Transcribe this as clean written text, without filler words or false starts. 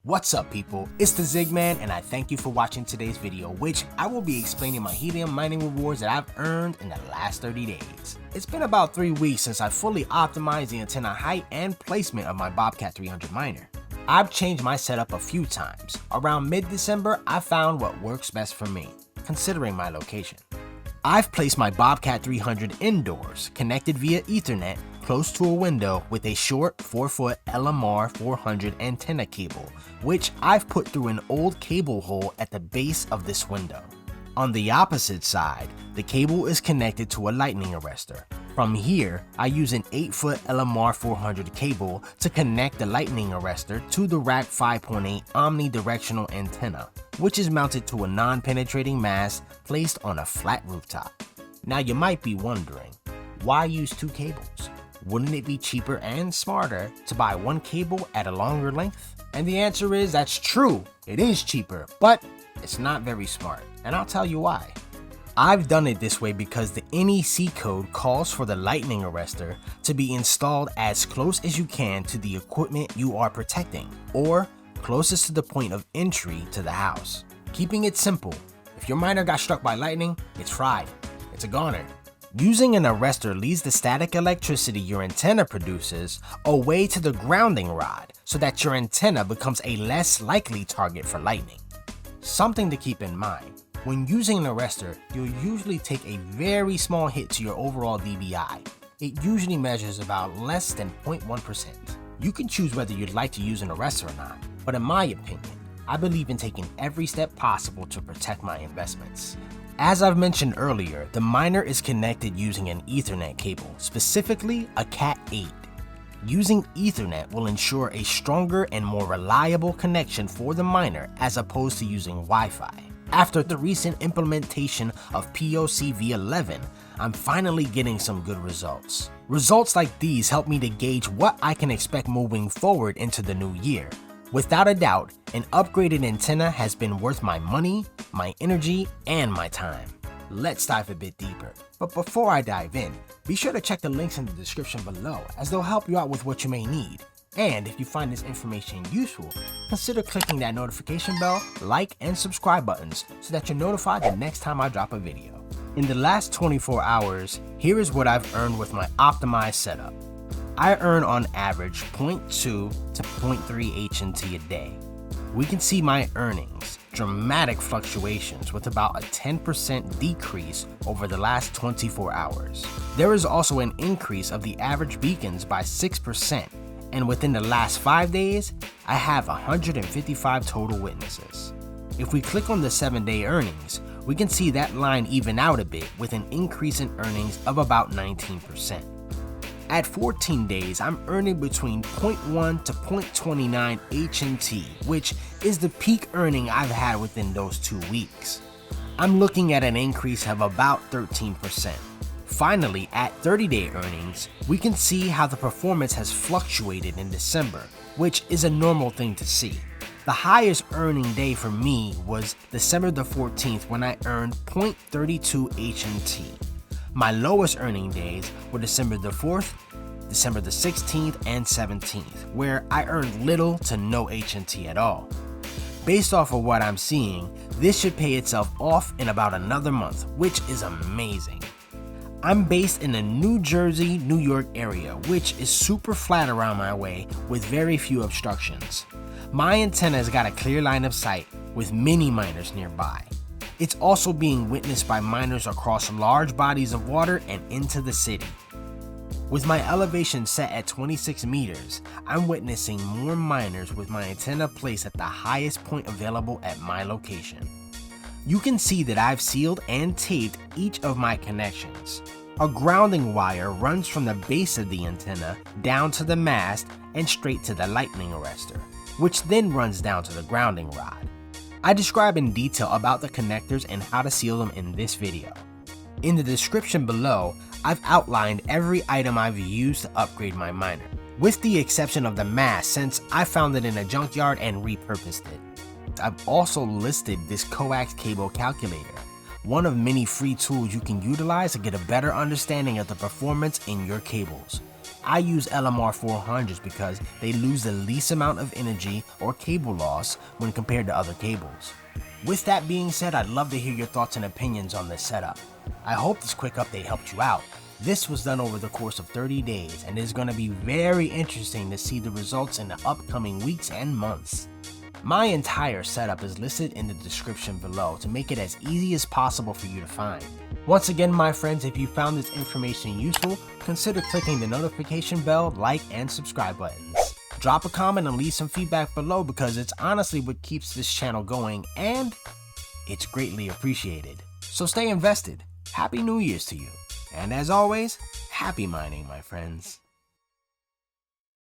What's up people, it's the ZigMan and I thank you for watching today's video, which I will be explaining my Helium mining rewards that I've earned in the last 30 days. It's been about 3 weeks since I fully optimized the antenna height and placement of my Bobcat 300 miner. I've changed my setup a few times. Around mid-December, I found what works best for me, considering my location. I've placed my Bobcat 300 indoors, connected via Ethernet, close to a window with a short 4-foot LMR 400 antenna cable, which I've put through an old cable hole at the base of this window. On the opposite side, the cable is connected to a lightning arrestor. From here, I use an 8-foot LMR 400 cable to connect the lightning arrestor to the rack 5.8 omnidirectional antenna, which is mounted to a non-penetrating mast placed on a flat rooftop. Now you might be wondering, why use 2 cables? Wouldn't it be cheaper and smarter to buy 1 cable at a longer length? And the answer is that's true, it is cheaper, but it's not very smart, and I'll tell you why. I've done it this way because the NEC code calls for the lightning arrestor to be installed as close as you can to the equipment you are protecting, or closest to the point of entry to the house. Keeping it simple, if your miner got struck by lightning, it's fried, it's a goner. Using an arrestor leads the static electricity your antenna produces away to the grounding rod so that your antenna becomes a less likely target for lightning. Something to keep in mind, when using an arrestor, you'll usually take a very small hit to your overall dBi. It usually measures about less than 0.1%. You can choose whether you'd like to use an arrestor or not, but in my opinion, I believe in taking every step possible to protect my investments. As I've mentioned earlier, the miner is connected using an Ethernet cable, specifically a Cat8. Using Ethernet will ensure a stronger and more reliable connection for the miner as opposed to using Wi-Fi. After the recent implementation of POC v11, I'm finally getting some good results. Results like these help me to gauge what I can expect moving forward into the new year. Without a doubt, an upgraded antenna has been worth my money, my energy, and my time. Let's dive a bit deeper. But before I dive in, be sure to check the links in the description below as they'll help you out with what you may need. And if you find this information useful, consider clicking that notification bell, like, and subscribe buttons so that you're notified the next time I drop a video. In the last 24 hours, here is what I've earned with my optimized setup. I earn on average 0.2 to 0.3 HNT a day. We can see my earnings, dramatic fluctuations with about a 10% decrease over the last 24 hours. There is also an increase of the average beacons by 6%, and within the last 5 days, I have 155 total witnesses. If we click on the 7-day earnings, we can see that line even out a bit with an increase in earnings of about 19%. At 14 days, I'm earning between 0.1 to 0.29 HNT, which is the peak earning I've had within those 2 weeks. I'm looking at an increase of about 13%. Finally, at 30-day earnings, we can see how the performance has fluctuated in December, which is a normal thing to see. The highest earning day for me was December the 14th when I earned 0.32 HNT. My lowest earning days were December the 4th, December the 16th, and 17th, where I earned little to no HNT at all. Based off of what I'm seeing, this should pay itself off in about another month, which is amazing. I'm based in the New Jersey, New York area, which is super flat around my way with very few obstructions. My antenna's got a clear line of sight with many miners nearby. It's also being witnessed by miners across large bodies of water and into the city. With my elevation set at 26 meters, I'm witnessing more miners with my antenna placed at the highest point available at my location. You can see that I've sealed and taped each of my connections. A grounding wire runs from the base of the antenna down to the mast and straight to the lightning arrestor, which then runs down to the grounding rod. I describe in detail about the connectors and how to seal them in this video. In the description below, I've outlined every item I've used to upgrade my miner, with the exception of the mast since I found it in a junkyard and repurposed it. I've also listed this coax cable calculator, one of many free tools you can utilize to get a better understanding of the performance in your cables. I use LMR 400s because they lose the least amount of energy or cable loss when compared to other cables. With that being said, I'd love to hear your thoughts and opinions on this setup. I hope this quick update helped you out. This was done over the course of 30 days and is going to be very interesting to see the results in the upcoming weeks and months. My entire setup is listed in the description below to make it as easy as possible for you to find. Once again, my friends, if you found this information useful, consider clicking the notification bell, like, and subscribe buttons. Drop a comment and leave some feedback below because it's honestly what keeps this channel going and it's greatly appreciated. So stay invested. Happy New Year's to you. And as always, happy mining, my friends.